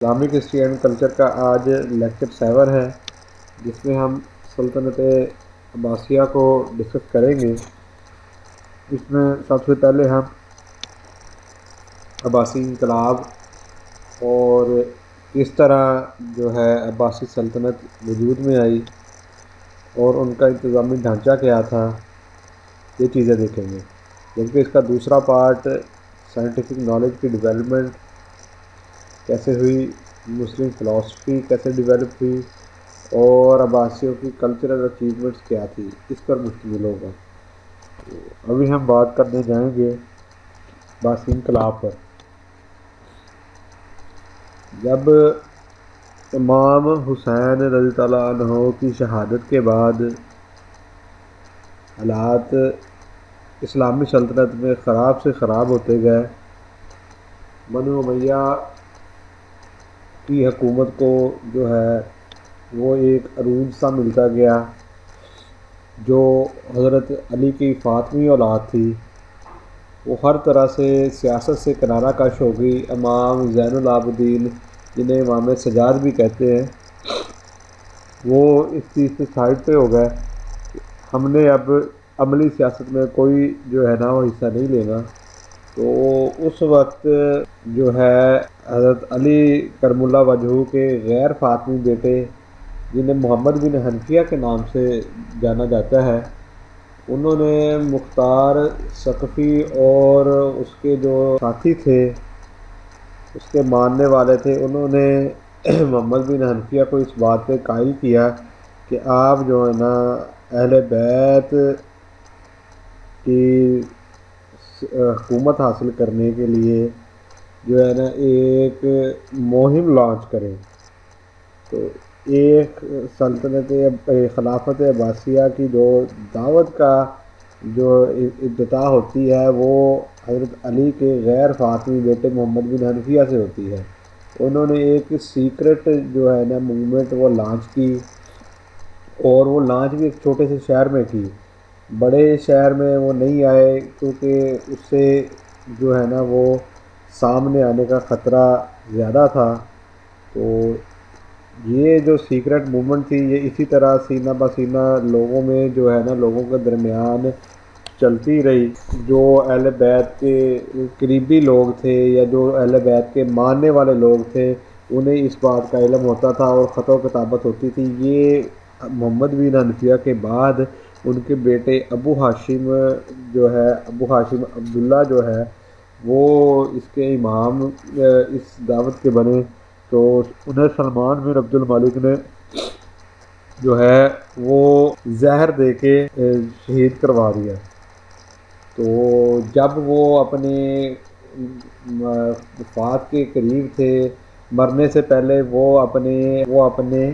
Islamic history and culture کا آج lecture 7 ہے، جس میں ہم سلطنت عباسیہ کو ڈسکس کریں گے۔ اس میں سب سے پہلے ہم عباسی انقلاب اور کس طرح جو ہے عباسی سلطنت وجود میں آئی اور ان کا انتظامی ڈھانچہ کیا تھا، یہ چیزیں دیکھیں گے۔ جبکہ اس کا دوسرا پارٹ سائنٹیفک نالج کی ڈیولپمنٹ کیسے ہوئی، مسلم فلاسفی کیسے ڈیولپ ہوئی اور عباسیوں کی کلچرل اچیومنٹس کیا تھی، اس پر مشتمل ہوگا۔ ابھی ہم بات کرنے جائیں گے عباسی انقلاب پر۔ جب امام حسین رضی اللہ عنہ کی شہادت کے بعد حالات اسلامی سلطنت میں خراب سے خراب ہوتے گئے، بنو امیہ کی حکومت کو جو ہے وہ ایک عروج سا ملتا گیا، جو حضرت علی کی فاطمی اولاد تھی، وہ ہر طرح سے سیاست سے کنارہ کش ہو گئی۔ امام زین العابدین، جنہیں امام سجاد بھی کہتے ہیں، وہ اس چیز سے سائڈ پہ ہو گئے، ہم نے اب عملی سیاست میں کوئی جو ہے نا وہ حصہ نہیں لینا۔ تو اس وقت جو ہے حضرت علی کرم اللہ وجہہ کے غیر فاطمی بیٹے، جنہیں محمد بن حنفیہ کے نام سے جانا جاتا ہے، انہوں نے مختار ثقفی اور اس کے جو ساتھی تھے، اس کے ماننے والے تھے، انہوں نے محمد بن حنفیہ کو اس بات پہ قائل کیا کہ آپ جو ہے نا اہل بیت کی حکومت حاصل کرنے کے لیے جو ہے نا ایک مہم لانچ کریں۔ تو ایک سلطنت خلافت عباسیہ کی جو دعوت کا جو ابتدا ہوتی ہے، وہ حضرت علی کے غیر فاطمی بیٹے محمد بن حنفیہ سے ہوتی ہے۔ انہوں نے ایک سیکرٹ جو ہے نا موومنٹ وہ لانچ کی، اور وہ لانچ بھی ایک چھوٹے سے شہر میں کی، بڑے شہر میں وہ نہیں آئے، کیونکہ اس سے جو ہے نا وہ سامنے آنے کا خطرہ زیادہ تھا۔ تو یہ جو سیکرٹ موومنٹ تھی، یہ اسی طرح سینہ بہ سینہ لوگوں میں جو ہے نا لوگوں کے درمیان چلتی رہی۔ جو اہل بیت کے قریبی لوگ تھے یا جو اہل بیت کے ماننے والے لوگ تھے، انہیں اس بات کا علم ہوتا تھا اور خط و کتابت ہوتی تھی۔ یہ محمد بن حنفیہ کے بعد ان کے بیٹے ابو ہاشم جو ہے، ابو ہاشم عبداللہ جو ہے، وہ اس کے امام اس دعوت کے بنے۔ تو انہیں سلمان بن عبد الملک نے جو ہے وہ زہر دے کے شہید کروا دیا۔ تو جب وہ اپنے وفات کے قریب تھے، مرنے سے پہلے وہ اپنے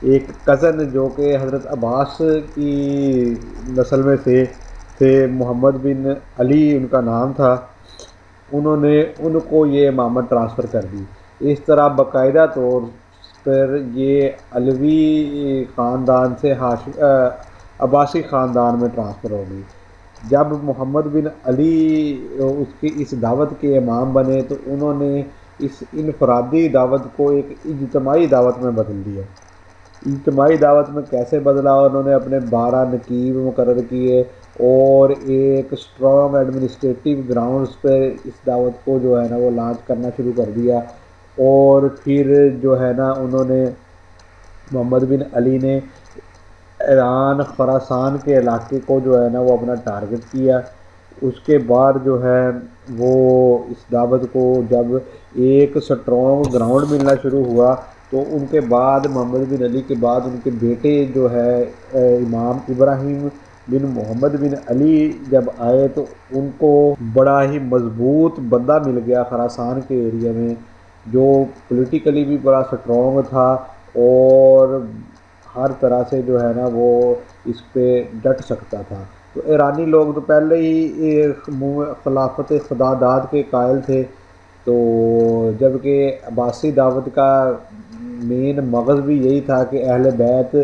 ایک کزن جو کہ حضرت عباس کی نسل میں تھے، محمد بن علی ان کا نام تھا، انہوں نے ان کو یہ امامت ٹرانسفر کر دی۔ اس طرح باقاعدہ طور پر یہ علوی خاندان سے عباسی خاندان میں ٹرانسفر ہو گئی۔ جب محمد بن علی اس کی اس دعوت کے امام بنے، تو انہوں نے اس انفرادی دعوت کو ایک اجتماعی دعوت میں بدل دیا۔ اجتماعی دعوت میں کیسے بدلا؟ انہوں نے اپنے 12 نقیب مقرر کیے اور ایک اسٹرانگ ایڈمنسٹریٹو گراؤنڈز پہ اس دعوت کو جو ہے نا وہ لانچ کرنا شروع کر دیا۔ اور پھر جو ہے نا انہوں نے محمد بن علی نے ایران خراسان کے علاقے کو جو ہے نا وہ اپنا ٹارگٹ کیا۔ اس کے بعد جو ہے وہ اس دعوت کو جب ایک سٹرونگ گراؤنڈ ملنا شروع ہوا، تو ان کے بعد محمد بن علی کے بعد ان کے بیٹے جو ہے امام ابراہیم بن محمد بن علی جب آئے، تو ان کو بڑا ہی مضبوط بندہ مل گیا خراسان کے ایریا میں، جو پولیٹیکلی بھی بڑا سٹرونگ تھا اور ہر طرح سے جو ہے نا وہ اس پہ ڈٹ سکتا تھا۔ تو ایرانی لوگ تو پہلے ہی خلافت خدا داد کے قائل تھے، تو جبکہ عباسی دعوت کا مین مغز بھی یہی تھا کہ اہل بیت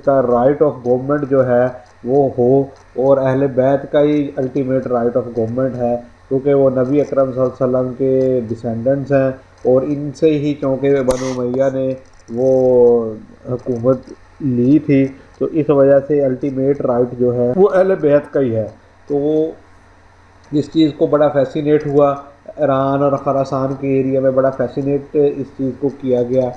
کا رائٹ آف گورنمنٹ جو ہے وہ ہو، اور اہل بیت کا ہی الٹیمیٹ رائٹ آف گورنمنٹ ہے، کیونکہ وہ نبی اکرم صلی اللہ علیہ وسلم کے ڈسینڈنٹس ہیں، اور ان سے ہی چونکہ بنو امیہ نے وہ حکومت لی تھی، تو اس وجہ سے الٹیمیٹ رائٹ جو ہے وہ اہل بیت کا ہی ہے۔ تو وہ اس چیز کو بڑا فیسینیٹ ہوا، ایران اور خراسان کے ایریا میں بڑا فیسینیٹ اس چیز کو کیا گیا،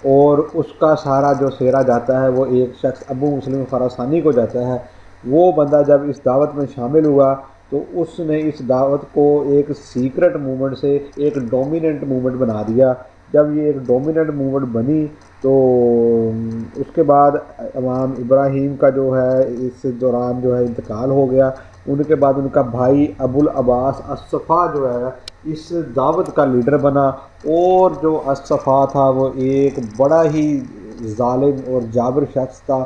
اور اس کا سارا جو سہرا جاتا ہے وہ ایک شخص ابو مسلم خراسانی کو جاتا ہے۔ وہ بندہ جب اس دعوت میں شامل ہوا تو اس نے اس دعوت کو ایک سیکرٹ موومنٹ سے ایک ڈومیننٹ موومنٹ بنا دیا۔ جب یہ ایک ڈومیننٹ موومنٹ بنی تو اس کے بعد امام ابراہیم کا جو ہے اس دوران جو ہے انتقال ہو گیا۔ ان کے بعد ان کا بھائی ابو العباس الصفا جو ہے اس دعوت کا لیڈر بنا، اور جو الصفا تھا وہ ایک بڑا ہی ظالم اور جابر شخص تھا۔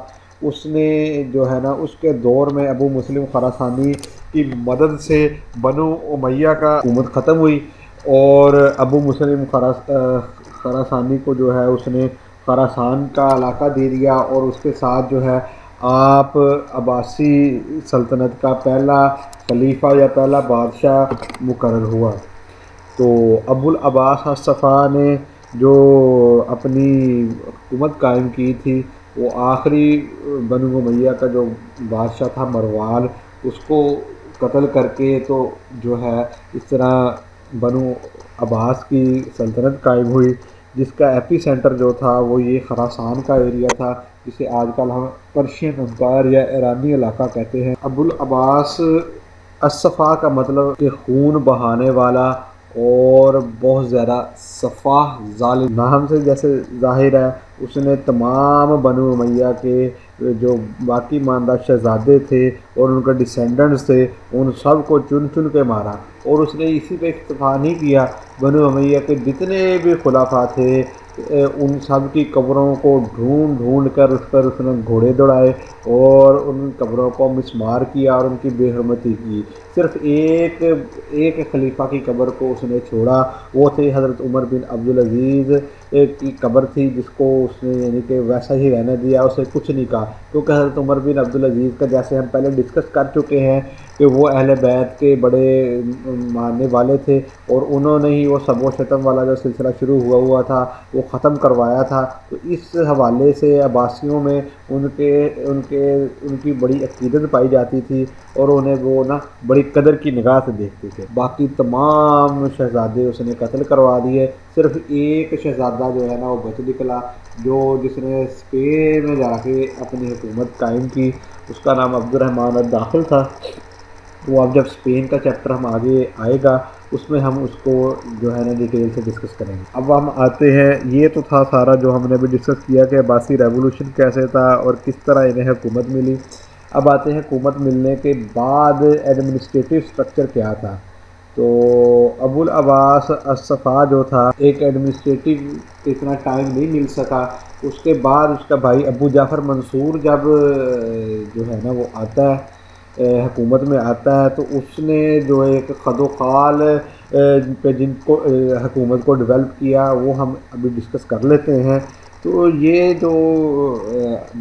اس نے جو ہے نا اس کے دور میں ابو مسلم خراسانی کی مدد سے بنو امیہ کا حکومت ختم ہوئی، اور ابو مسلم خراسانی کو جو ہے اس نے خراسان کا علاقہ دے دیا، اور اس کے ساتھ جو ہے آپ عباسی سلطنت کا پہلا خلیفہ یا پہلا بادشاہ مقرر ہوا۔ تو ابو العباس الصفا نے جو اپنی حکومت قائم کی تھی، وہ آخری بنو امیہ کا جو بادشاہ تھا مروان، اس کو قتل کر کے تو جو ہے اس طرح بنو عباس کی سلطنت قائم ہوئی، جس کا ایپی سینٹر جو تھا وہ یہ خراسان کا ایریا تھا، جسے آج کل ہم پرشین امپائر یا ایرانی علاقہ کہتے ہیں۔ ابو العباس الصفا کا مطلب کہ خون بہانے والا اور بہت زیادہ صفاح ظالم، نام سے جیسے ظاہر ہے اس نے تمام بنو امیہ کے جو باقی ماندہ شہزادے تھے اور ان کے ڈسینڈنٹس تھے ان سب کو چن چن کے مارا، اور اس نے اسی پہ اکتفا نہیں کیا، بنو امیہ کے جتنے بھی خلفاء تھے ان سب کی قبروں کو ڈھونڈ ڈھونڈ کر اس پر اس نے گھوڑے دوڑائے اور ان قبروں کو مسمار کیا اور ان کی بے حرمتی کی۔ صرف ایک خلیفہ کی قبر کو اس نے چھوڑا، وہ تھے حضرت عمر بن عبدالعزیز کی قبر تھی، جس کو اس نے یعنی کہ ویسا ہی رہنے دیا، اسے کچھ نہیں کہا، کیونکہ حضرت عمر بن عبدالعزیز کا جیسے ہم پہلے ڈسکس کر چکے ہیں کہ وہ اہل بیت کے بڑے ماننے والے تھے، اور انہوں نے ہی وہ سب و شتم والا جو سلسلہ شروع ہوا تھا وہ ختم کروایا تھا۔ تو اس حوالے سے عباسیوں میں ان کی بڑی عقیدت پائی جاتی تھی، اور انہیں وہ نا بڑی قدر کی نگاہ سے دیکھتے تھے۔ باقی تمام شہزادے اس نے قتل کروا دیے، صرف ایک شہزادہ جو ہے نا وہ بچ نکلا، جس نے اسپین میں جا کے اپنی حکومت قائم کی، اس کا نام عبد الرحمن الداخل تھا۔ تو اب جب اسپین کا چیپٹر ہم آگے آئے گا اس میں ہم اس کو جو ہے نا ڈیٹیل سے ڈسکس کریں گے۔ اب ہم آتے ہیں، یہ تو تھا سارا جو ہم نے بھی ڈسکس کیا کہ عباسی ریولوشن کیسے تھا اور کس طرح انہیں حکومت ملی۔ اب آتے ہیں حکومت ملنے کے بعد ایڈمنسٹریٹو سٹرکچر کیا تھا۔ تو ابو العباس الصفا جو تھا ایک ایڈمنسٹریٹو اتنا ٹائم نہیں مل سکا، اس کے بعد اس کا بھائی ابو جعفر منصور جب جو ہے نا وہ آتا ہے حکومت میں آتا ہے، تو اس نے جو ایک خد و خال پہ جن کو حکومت کو ڈیولپ کیا وہ ہم ابھی ڈسکس کر لیتے ہیں۔ تو یہ جو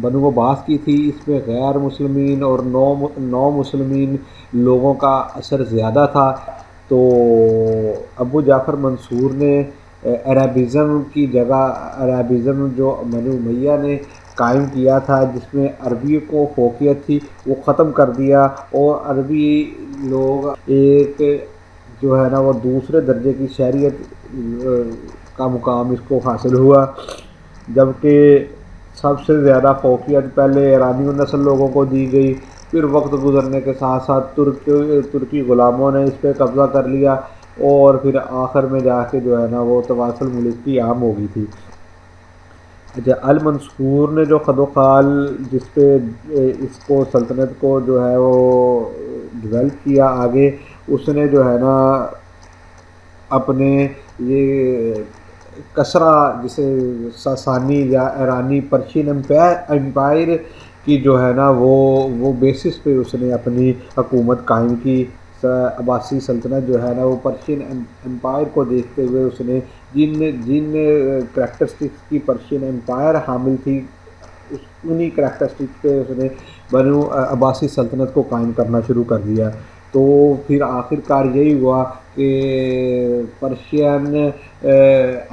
بنو عباس کی تھی اس میں غیر مسلمین اور نو مسلمین لوگوں کا اثر زیادہ تھا۔ تو ابو جعفر منصور نے عربزم کی جگہ عربزم جو بنو امیہ نے قائم کیا تھا، جس میں عربی کو فوقیت تھی، وہ ختم کر دیا، اور عربی لوگ ایک جو ہے نا وہ دوسرے درجے کی شہریت کا مقام اس کو حاصل ہوا، جبکہ سب سے زیادہ فوقیت پہلے ایرانی نسل لوگوں کو دی گئی، پھر وقت گزرنے کے ساتھ ساتھ ترکی غلاموں نے اس پہ قبضہ کر لیا، اور پھر آخر میں جا کے جو ہے نا وہ طواف الملک کی عام ہو گئی تھی۔ اچھا، المنصور نے جو خد و خال جس پہ اس کو سلطنت کو جو ہے وہ ڈیولپ کیا آگے، اس نے جو ہے نا اپنے یہ کسرا جسے ساسانی یا ایرانی پرشین امپائر کی جو ہے نا وہ بیسس پہ اس نے اپنی حکومت قائم کی۔ عباسی سلطنت جو ہے نا وہ پرشین امپائر کو دیکھتے ہوئے اس نے جن کریکٹرسٹکس کی پرشین امپائر حامل تھی انہی کریکٹرسٹکس پہ اس نے بنو عباسی سلطنت کو قائم کرنا شروع کر دیا۔ تو پھر آخر کار یہی ہوا کہ پرشین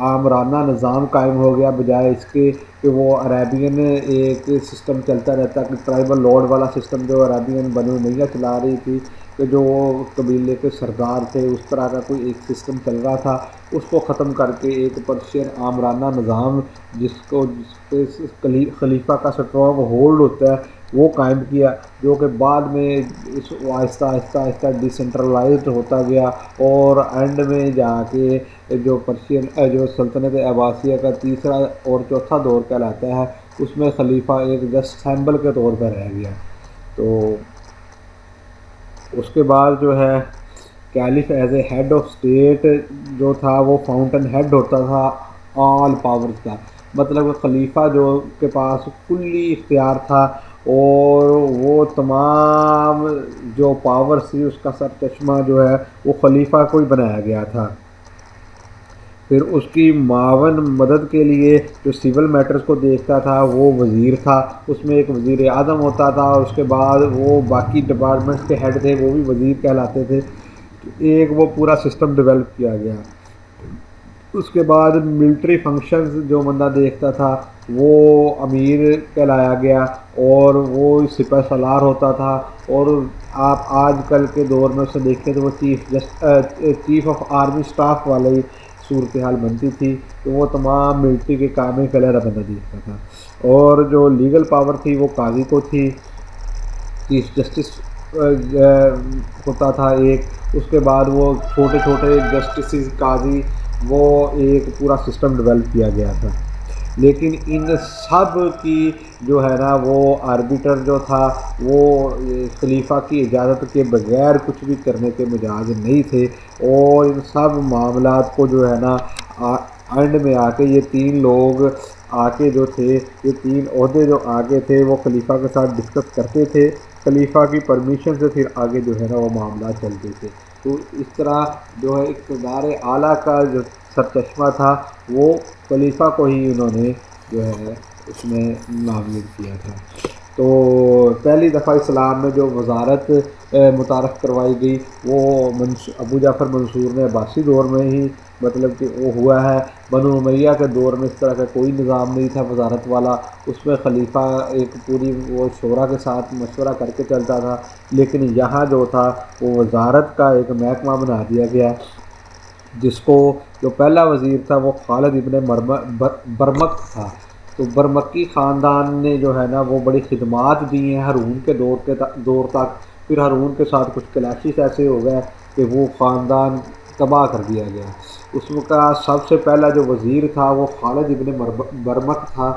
آمرانہ نظام قائم ہو گیا، بجائے اس کے کہ وہ عربین ایک سسٹم چلتا رہتا کہ ٹرائبل لارڈ والا سسٹم جو عربین بنو امیہ چلا رہی تھی، کہ جو قبیلے کے سردار تھے، اس طرح کا کوئی ایک سسٹم چل رہا تھا، اس کو ختم کر کے ایک پرشین آمرانہ نظام جس پہ خلیفہ کا اسٹرانگ ہولڈ ہوتا ہے وہ قائم کیا، جو کہ بعد میں اس آہستہ آہستہ آہستہ ڈیسنٹرلائزڈ ہوتا گیا، اور اینڈ میں جا کے جو جو سلطنت عباسیہ کا تیسرا اور چوتھا دور کہلاتا ہے، اس میں خلیفہ ایک جسٹ سیمبل کے طور پر رہ گیا۔ تو اس کے بعد جو ہے caliph as a head of state جو تھا وہ فاؤنٹن ہیڈ ہوتا تھا آل پاورز کا، مطلب خلیفہ جو کے پاس کلی اختیار تھا، اور وہ تمام جو پاور تھی اس کا سر چشمہ جو ہے وہ خلیفہ کو ہی بنایا گیا تھا۔ پھر اس کی معاون مدد کے لیے جو سول میٹرز کو دیکھتا تھا وہ وزیر تھا، اس میں ایک وزیر اعظم ہوتا تھا، اور اس کے بعد وہ باقی ڈپارٹمنٹس کے ہیڈ تھے وہ بھی وزیر کہلاتے تھے۔ ایک وہ پورا سسٹم ڈیولپ کیا گیا۔ اس کے بعد ملٹری فنکشنز جو بندہ دیکھتا تھا وہ امیر کہلایا گیا، اور وہ سپہ سالار ہوتا تھا، اور آپ آج کل کے دور میں اسے دیکھیں تو وہ چیف آف آرمی اسٹاف والی صورتحال بنتی تھی، تو وہ تمام ملٹری کے کام میں فلر بندہ دیکھتا تھا۔ اور جو لیگل پاور تھی وہ قاضی کو تھی، چیف جسٹس ہوتا تھا ایک، اس کے بعد وہ چھوٹے چھوٹے جسٹسز قاضی، وہ ایک پورا سسٹم ڈیولپ کیا گیا تھا۔ لیکن ان سب کی جو ہے نا وہ آربیٹر جو تھا وہ خلیفہ کی اجازت کے بغیر کچھ بھی کرنے کے مجاز نہیں تھے، اور ان سب معاملات کو جو ہے نا اینڈ میں آ کے یہ تین لوگ آگے جو تھے، یہ تین عہدے جو آگے تھے وہ خلیفہ کے ساتھ ڈسکس کرتے تھے، خلیفہ کی پرمیشن سے پھر آگے جو ہے نا وہ معاملات چلتے تھے۔ تو اس طرح جو ہے اقتدار اعلیٰ کا جو سرچشمہ تھا وہ خلیفہ کو ہی انہوں نے جو ہے اس میں نامزد کیا تھا۔ تو پہلی دفعہ اسلام میں جو وزارت متعارف کروائی گئی وہ ابو جعفر منصور نے عباسی دور میں ہی مطلب کہ وہ ہوا ہے۔ بنو امیہ کے دور میں اس طرح کا کوئی نظام نہیں تھا وزارت والا، اس میں خلیفہ ایک پوری وہ شورا کے ساتھ مشورہ کر کے چلتا تھا، لیکن یہاں جو تھا وہ وزارت کا ایک محکمہ بنا دیا گیا، جس کو جو پہلا وزیر تھا وہ خالد ابن برمک تھا۔ تو برمکی خاندان نے جو ہے نا وہ بڑی خدمات دی ہیں ہارون کے دور تک، پھر ہارون کے ساتھ کچھ کلیشز ایسے ہو گئے کہ وہ خاندان تباہ کر دیا گیا۔ اس کا سب سے پہلا جو وزیر تھا وہ خالد ابن برمک تھا،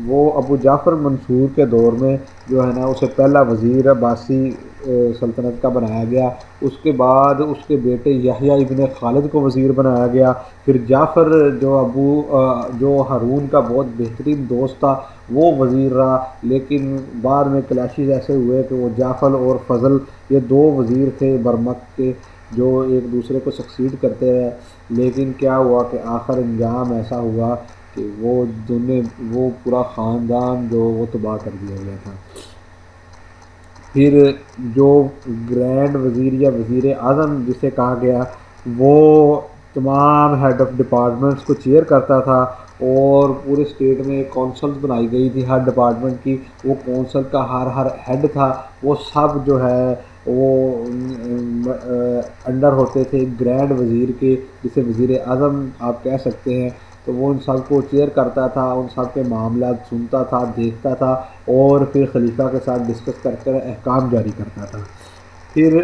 وہ ابو جعفر منصور کے دور میں جو ہے نا اسے پہلا وزیر عباسی سلطنت کا بنایا گیا۔ اس کے بعد اس کے بیٹے یحییٰ ابن خالد کو وزیر بنایا گیا، پھر جعفر جو ہارون کا بہت بہترین دوست تھا وہ وزیر رہا، لیکن بعد میں کلیشز ایسے ہوئے کہ وہ جعفر اور فضل یہ دو وزیر تھے برمک کے جو ایک دوسرے کو سکسیڈ کرتے رہے، لیکن کیا ہوا کہ آخر انجام ایسا ہوا کہ وہ پورا خاندان جو وہ تباہ کر دیا گیا تھا۔ پھر جو گرینڈ وزیر یا وزیر اعظم جسے کہا گیا وہ تمام ہیڈ آف ڈپارٹمنٹس کو چیئر کرتا تھا، اور پورے اسٹیٹ میں ایک کونسلز بنائی گئی تھی ہر ڈپارٹمنٹ کی، وہ کونسل کا ہر ہیڈ تھا، وہ سب جو ہے وہ انڈر ہوتے تھے گرینڈ وزیر کے، جسے وزیر اعظم آپ کہہ سکتے ہیں۔ تو وہ ان سب کو چیئر کرتا تھا، ان سب کے معاملات سنتا تھا، دیکھتا تھا، اور پھر خلیفہ کے ساتھ ڈسکس کر کر احکام جاری کرتا تھا۔ پھر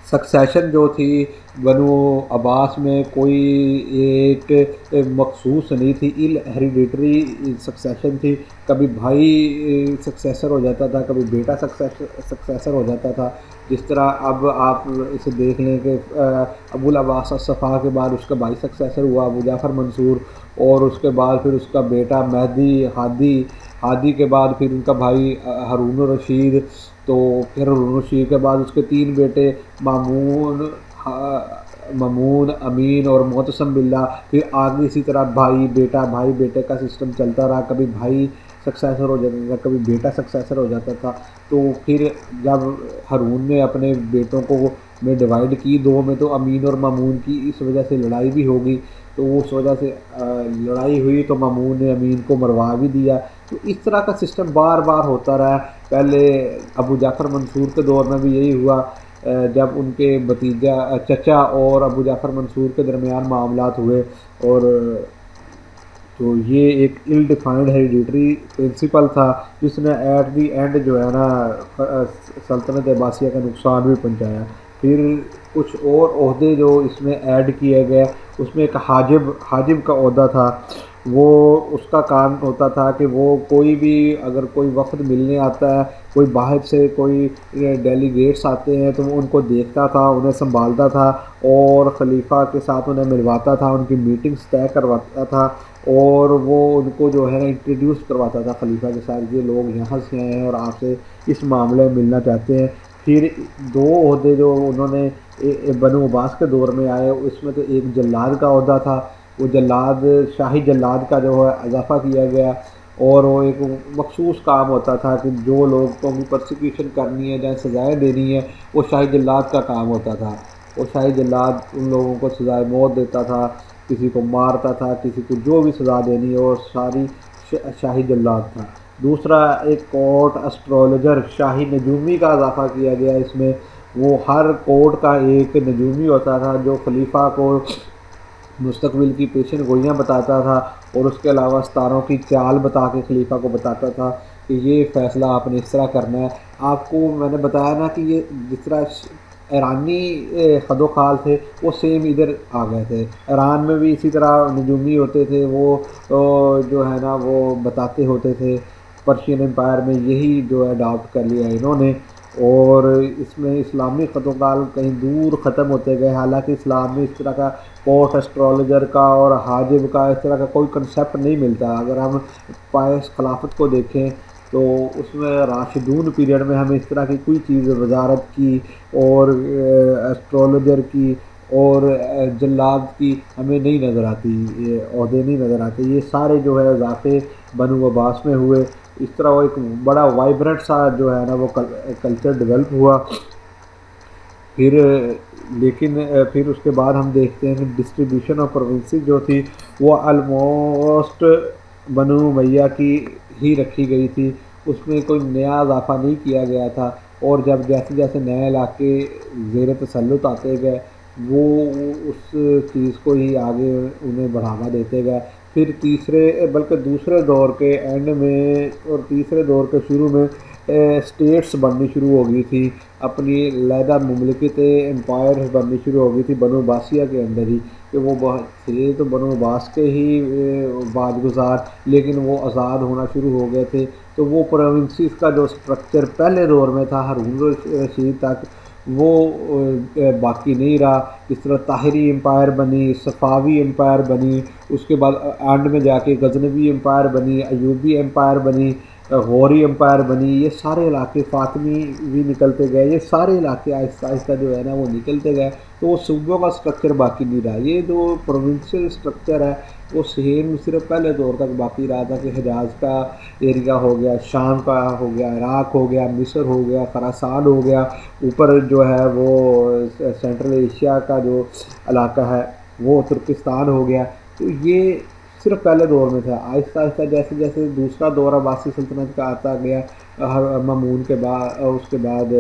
سکسیشن جو تھی بنو عباس میں کوئی ایک مخصوص نہیں تھی، ہیریڈیٹری سکسیشن تھی، کبھی بھائی سکسیسر ہو جاتا تھا، کبھی بیٹا سکسیسر ہو جاتا تھا۔ جس طرح اب آپ اسے دیکھ لیں کہ ابو العباس الصفا کے بعد اس کا بھائی سکسیسر ہوا ابو جعفر منصور، اور اس کے بعد پھر اس کا بیٹا مہدی ہادی کے بعد پھر ان کا بھائی ہارون الرشید، تو پھر ہارون الرشید کے بعد اس کے تین بیٹے مامون، امین اور معتصم باللہ، پھر آگے اسی طرح بھائی بیٹا کا سسٹم چلتا رہا، کبھی بھائی سکسیسر ہو جاتا تھا، کبھی بیٹا سکسیسر ہو جاتا تھا. تو پھر جب ہارون نے اپنے بیٹوں کو میں ڈیوائڈ کی دو میں، تو امین اور مامون کی اس وجہ سے لڑائی بھی ہوگی. تو اس وجہ سے لڑائی ہوئی تو مامون نے امین کو مروا بھی دیا. تو اس طرح کا سسٹم بار بار ہوتا رہا. پہلے ابو جعفر منصور کے دور میں بھی یہی ہوا، جب ان کے بھتیجا چچا اور ابو جعفر منصور کے درمیان معاملات ہوئے. اور تو یہ ایک ایل ڈیفائنڈ ہیریڈیٹری پرنسپل تھا جس نے ایٹ دی اینڈ جو ہے نا سلطنت عباسیہ کا نقصان بھی پہنچایا. پھر کچھ اور عہدے جو اس میں ایڈ کیے گئے، اس میں ایک حاجب کا عہدہ تھا. وہ اس کا کام ہوتا تھا کہ وہ کوئی بھی اگر کوئی وفد ملنے آتا ہے، کوئی باہر سے کوئی ڈیلیگیٹس آتے ہیں تو وہ ان کو دیکھتا تھا، انہیں سنبھالتا تھا اور خلیفہ کے ساتھ انہیں ملواتا تھا، ان کی میٹنگز طے کرواتا تھا اور وہ ان کو جو ہے نا انٹروڈیوس کرواتا تھا خلیفہ کے ساتھ، یہ لوگ یہاں سے آئے ہیں اور آپ سے اس معاملے میں ملنا چاہتے ہیں. پھر دو عہدے جو انہوں نے بنو عباس کے دور میں آئے، اس میں تو ایک جلاد کا عہدہ تھا. وہ جلاد شاہی جلاد کا جو ہے اضافہ کیا گیا، اور وہ ایک مخصوص کام ہوتا تھا کہ جو لوگ کو بھی پرسیکیوشن کرنی ہے جہاں سزائیں دینی ہے، وہ شاہی جلاد کا کام ہوتا تھا. وہ شاہی جلاد ان لوگوں کو سزائے موت دیتا تھا، کسی کو مارتا تھا، کسی کو جو بھی سزا دینی ہے وہ ساری شاہی جلاد تھا. دوسرا ایک کورٹ اسٹرولوجر شاہی نجومی کا اضافہ کیا گیا اس میں. وہ ہر کورٹ کا ایک نجومی ہوتا تھا جو خلیفہ کو مستقبل کی پیشن گوئیاں بتاتا تھا، اور اس کے علاوہ ستاروں کی چال بتا کے خلیفہ کو بتاتا تھا کہ یہ فیصلہ آپ نے اس طرح کرنا ہے. آپ کو میں نے بتایا نا کہ یہ جس طرح ایرانی خد و خال تھے وہ سیم ادھر آ گئے تھے. ایران میں بھی اسی طرح نجومی ہوتے تھے، وہ جو ہے نا وہ بتاتے ہوتے تھے. پرشین امپائر میں یہی جو ہے اڈاپٹ کر لیا انہوں نے، اور اس میں اسلامی خط و خال کہیں دور ختم ہوتے گئے. حالانکہ اسلام میں اس طرح کا کورٹ اسٹرولوجر کا اور حاجب کا اس طرح کا کوئی کنسیپٹ نہیں ملتا. اگر ہم پائس خلافت کو دیکھیں تو اس میں راشدون پیریڈ میں ہمیں اس طرح کی کوئی چیز وزارت کی اور اسٹرولوجر کی اور جلاد کی ہمیں نہیں نظر آتی، یہ عہدے نہیں نظر آتے. یہ سارے جو ہے اضافے بنو عباس میں ہوئے. اس طرح وہ ایک بڑا وائبرنٹ سا جو ہے نا وہ کلچر ڈیولپ ہوا. لیکن پھر اس کے بعد ہم دیکھتے ہیں کہ ڈسٹریبیوشن آف پروونسز جو تھی وہ آلموسٹ بنو امیہ کی ہی رکھی گئی تھی. اس میں کوئی نیا اضافہ نہیں کیا گیا تھا. اور جب جیسے جیسے نئے علاقے زیر تسلط آتے گئے وہ اس چیز کو ہی آگے انہیں بڑھاوا دیتے گئے. پھر بلکہ دوسرے دور کے اینڈ میں اور تیسرے دور کے شروع میں اسٹیٹس بننی شروع ہو گئی تھی، اپنی علیحدہ مملکتیں امپائر بننی شروع ہو گئی تھی بنو عباسیہ کے اندر ہی. کہ وہ بہت تھے تو بنو عباس کے ہی بعد گزار، لیکن وہ آزاد ہونا شروع ہو گئے تھے. تو وہ پروونسز کا جو سٹرکچر پہلے دور میں تھا ہارون رشید تک وہ باقی نہیں رہا. اس طرح طاہری امپائر بنی، صفاوی امپائر بنی، اس کے بعد اینڈ میں جا کے غزنوی امپائر بنی، ایوبی امپائر بنی، غوری امپائر بنی. یہ سارے علاقے فاطمی بھی نکلتے گئے، یہ سارے علاقے آہستہ آہستہ جو ہے نا وہ نکلتے گئے. تو وہ صوبوں کا سٹرکچر باقی نہیں رہا. یہ جو پروونشل سٹرکچر ہے وہ سیم صرف پہلے دور تک باقی رہا تھا کہ حجاز کا ایریا ہو گیا، شام کا ہو گیا، عراق ہو گیا، مصر ہو گیا، خراسان ہو گیا، اوپر جو ہے وہ سینٹرل ایشیا کا جو علاقہ ہے وہ ترکستان ہو گیا. تو یہ صرف پہلے دور میں تھا. آہستہ آہستہ جیسے جیسے دوسرا دور عباسی سلطنت کا آتا گیا، مامون کے بعد، اس کے بعد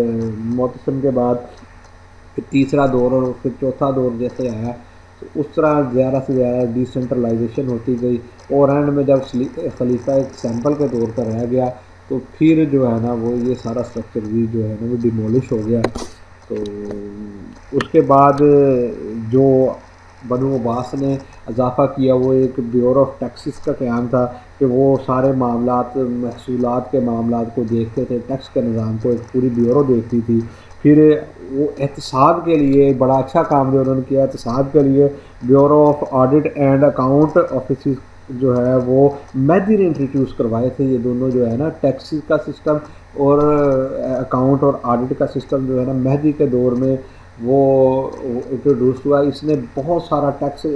معتصم کے بعد پھر تیسرا دور اور پھر چوتھا دور جیسے آیا، تو اس طرح زیادہ سے زیادہ ڈی سینٹرلائزیشن ہوتی گئی. اور اینڈ میں جب خلیفہ ایک سیمپل کے طور پر رہ گیا تو پھر جو ہے نا وہ یہ سارا سٹرکچر بھی جو ہے نا وہ ڈیمولش ہو گیا. تو اس کے بعد جو بنو عباس نے اضافہ کیا وہ ایک بیورو آف ٹیکسز کا قیام تھا کہ وہ سارے معاملات، محصولات کے معاملات کو دیکھتے تھے. ٹیکس کے نظام کو ایک پوری بیورو دیکھتی تھی. پھر وہ احتساب کے لیے بڑا اچھا کام جو انہوں نے کیا، احتساب کے لیے bureau of audit and account offices جو ہے وہ مہدی نے انٹروڈیوس کروائے تھے. یہ دونوں جو ہے نا ٹیکسز کا سسٹم اور اکاؤنٹ اور آڈٹ کا سسٹم جو ہے نا مہدی کے دور میں وہ انٹروڈیوس ہوا. اس نے بہت سارا ٹیکس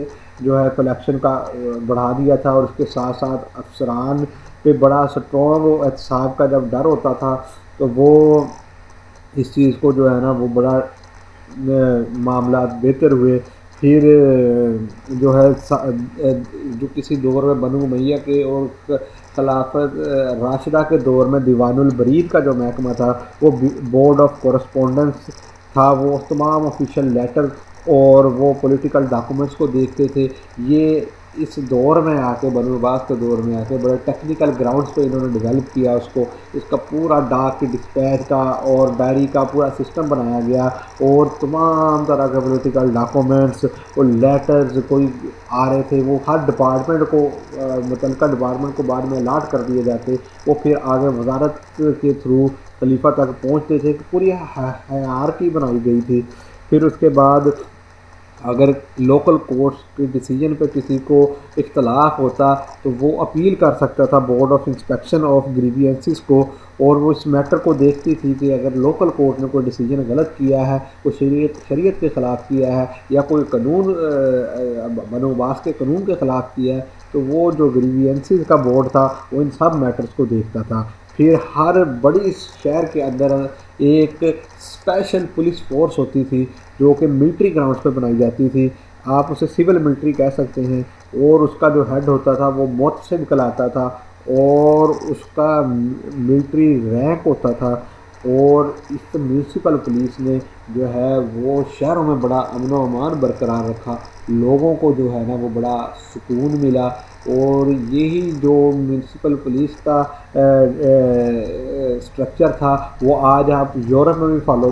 جو ہے کلیکشن کا بڑھا دیا تھا، اور اس کے ساتھ ساتھ افسران پہ بڑا سٹرونگ احتساب کا جب ڈر ہوتا تھا تو وہ اس چیز کو جو ہے نا وہ بڑا معاملات بہتر ہوئے. پھر جو ہے جو کسی دور میں بنو امیہ کے اور خلافت راشدہ کے دور میں دیوان البرید کا جو محکمہ تھا وہ بورڈ آف کورسپونڈنس تھا. وہ تمام آفیشیل لیٹر اور وہ پولیٹیکل ڈاکومنٹس کو دیکھتے تھے. یہ اس دور میں آ کے بنو عباس کے دور میں آ کے بڑے ٹیکنیکل گراؤنڈز پہ انہوں نے ڈیولپ کیا اس کو. اس کا پورا ڈاک کی ڈسپیچ کا اور ڈائری کا پورا سسٹم بنایا گیا اور تمام طرح کے پولیٹیکل ڈاکومنٹس اور لیٹرز کوئی آ رہے تھے وہ ہر ڈپارٹمنٹ کو متعلقہ ڈپارٹمنٹ کو بعد میں الاٹ کر دیے جاتے. وہ پھر آگے وزارت کے تھرو خلیفہ تک پہنچتے تھے. پوری ہیرارکی بنائی گئی تھی. پھر اس کے بعد اگر لوکل کورٹس کے ڈیسیجن پہ کسی کو اختلاف ہوتا تو وہ اپیل کر سکتا تھا board of inspection of grievances کو, اور وہ اس میٹر کو دیکھتی تھی کہ اگر لوکل کورٹ نے کوئی ڈیسیجن غلط کیا ہے, کوئی شریعت کے خلاف کیا ہے یا کوئی قانون بنو عباس کے قانون کے خلاف کیا ہے, تو وہ جو گریوینسز کا بورڈ تھا وہ ان سب میٹرز کو دیکھتا تھا. پھر ہر بڑی شہر کے اندر ایک اسپیشل پولیس فورس ہوتی تھی جو کہ ملٹری گراؤنڈز پہ بنائی جاتی تھی. آپ اسے سول ملٹری کہہ سکتے ہیں. اور اس کا جو ہیڈ ہوتا تھا وہ محتسب کہلاتا تھا اور اس کا ملٹری رینک ہوتا تھا. اور اس میونسپل پولیس نے جو ہے وہ شہروں میں بڑا امن و امان برقرار رکھا. لوگوں کو جو ہے نا وہ بڑا سکون ملا. اور یہی جو میونسپل پولیس کا اسٹرکچر تھا وہ آج آپ یورپ میں بھی فالو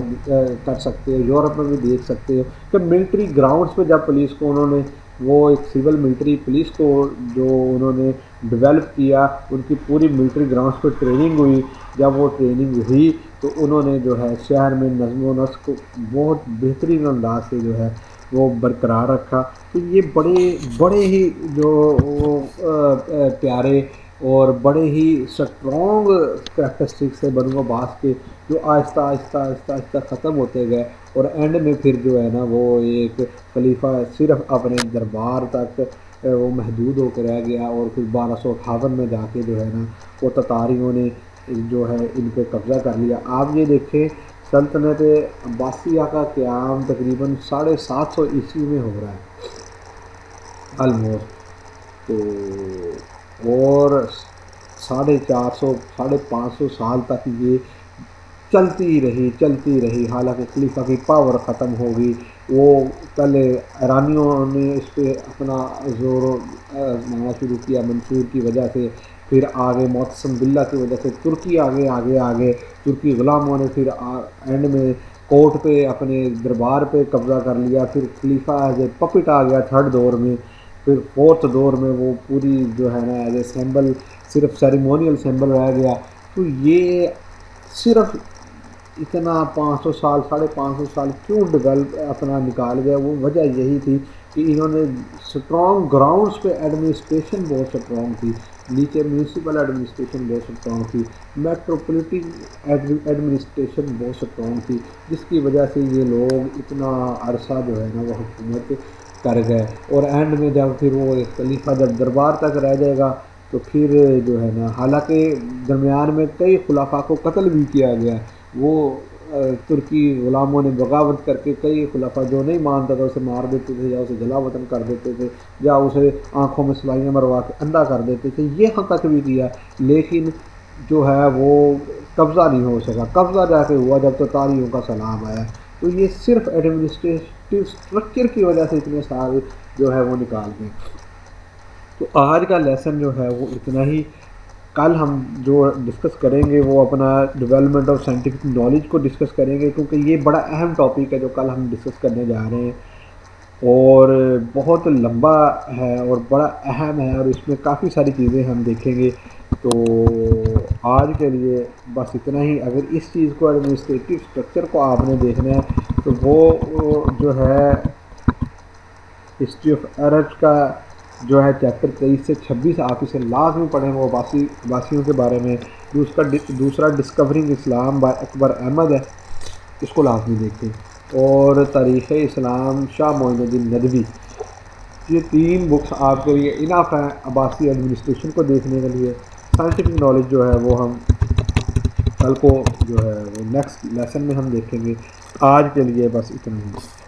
کر سکتے ہو, یورپ میں بھی دیکھ سکتے ہو کہ ملٹری گراؤنڈز پہ جب پولیس کو انہوں نے وہ ایک سول ملٹری پولیس کو جو انہوں نے ڈیولپ کیا, ان کی پوری ملٹری گراؤنڈز پہ ٹریننگ ہوئی. جب وہ ٹریننگ ہوئی تو انہوں نے جو ہے شہر میں نظم و نسق کو بہت بہترین انداز سے جو ہے وہ برقرار رکھا. تو یہ بڑے ہی جو پیارے اور بڑے ہی اسٹرانگ کریکٹرسٹکس سے بنو عباس کے جو آہستہ آہستہ آہستہ آہستہ ختم ہوتے گئے. اور اینڈ میں پھر جو ہے نا وہ ایک خلیفہ صرف اپنے دربار تک وہ محدود ہو کے رہ گیا. اور پھر 1258 میں جا کے جو ہے نا وہ تتاریوں نے جو ہے ان پہ قبضہ کر لیا. آپ یہ دیکھیں سلطنت عباسیہ کا قیام تقریباً 750 عیسوی میں ہو رہا ہے آلموسٹ. تو اور 450 550 سال تک یہ چلتی رہی. حالانکہ خلیفہ کی پاور ختم ہو گئی. وہ پہلے ایرانیوں نے اس پہ اپنا زور آزمانا شروع کیا منصور کی وجہ سے, پھر آگے معتصم باللہ کی وجہ سے ترکی آگے ترکی غلاموں نے پھر اینڈ میں کورٹ پہ اپنے دربار پہ قبضہ کر لیا. پھر خلیفہ ایز اے پپٹ آ گیا تھرڈ دور میں. پھر فورتھ دور میں وہ پوری جو ہے نا ایز اے سیمبل صرف سیریمونیل سیمبل رہ گیا. تو یہ صرف اتنا 500 سال 550 سال کیوں ڈیولپ اپنا نکال گیا, وہ وجہ یہی تھی کہ انہوں نے اسٹرانگ گراؤنڈز پہ ایڈمنسٹریشن بہت اسٹرانگ تھی. نیچے میونسپل ایڈمنسٹریشن بہت اسٹرانگ تھی, میٹروپولیٹن ایڈمنسٹریشن بہت اسٹرانگ تھی, جس کی وجہ سے یہ لوگ اتنا عرصہ جو ہے نا وہ حکومت کر گئے. اور اینڈ میں جب پھر وہ خلیفہ جب دربار تک رہ جائے گا تو پھر جو ہے نا, حالانکہ درمیان میں کئی خلفاء کو قتل بھی کیا گیا. وہ ترکی غلاموں نے بغاوت کر کے کئی خلفاء جو نہیں مانتا تھا اسے مار دیتے تھے یا اسے جلا وطن کر دیتے تھے یا اسے آنکھوں میں سلائیاں مروا کے اندھا کر دیتے تھے. یہ حد تک بھی کیا, لیکن جو ہے وہ قبضہ نہیں ہو سکا. قبضہ جا کے ہوا جب تتاریوں کا سلام آیا. تو یہ صرف ایڈمنسٹریٹو اسٹرکچر کی وجہ سے اتنے سال جو ہے وہ نکال گئے. تو آج کا لیسن جو ہے وہ اتنا ہی. کل ہم جو ڈسکس کریں گے وہ اپنا ڈیولپمنٹ آف سائنٹیفک نالج کو ڈسکس کریں گے, کیونکہ یہ بڑا اہم ٹاپک ہے جو کل ہم ڈسکس کرنے جا رہے ہیں اور بہت لمبا ہے اور بڑا اہم ہے اور اس میں کافی ساری چیزیں ہم دیکھیں گے. تو آج کے لیے بس اتنا ہی. اگر اس چیز کو ایڈمنسٹریٹو اسٹرکچر کو آپ نے دیکھنا ہے تو وہ جو ہے ہسٹری آف عرب کا جو ہے چیپٹر 23 سے 26 آپ اسے لازمی پڑھیں. وہ عباسیوں کے بارے میں. دوسرا ڈسکورنگ اسلام بائی اکبر احمد ہے, اس کو لازمی دیکھیں. اور تاریخ اسلام شاہ معین الدین ندوی. یہ 3 بکس آپ کے لیے انف ہیں عباسی ایڈمنسٹریشن کو دیکھنے کے لیے. سائنٹیفک نالج جو ہے وہ ہم کل کو جو ہے وہ نیکسٹ لیسن میں ہم دیکھیں گے. آج کے لیے بس اتنا ہی.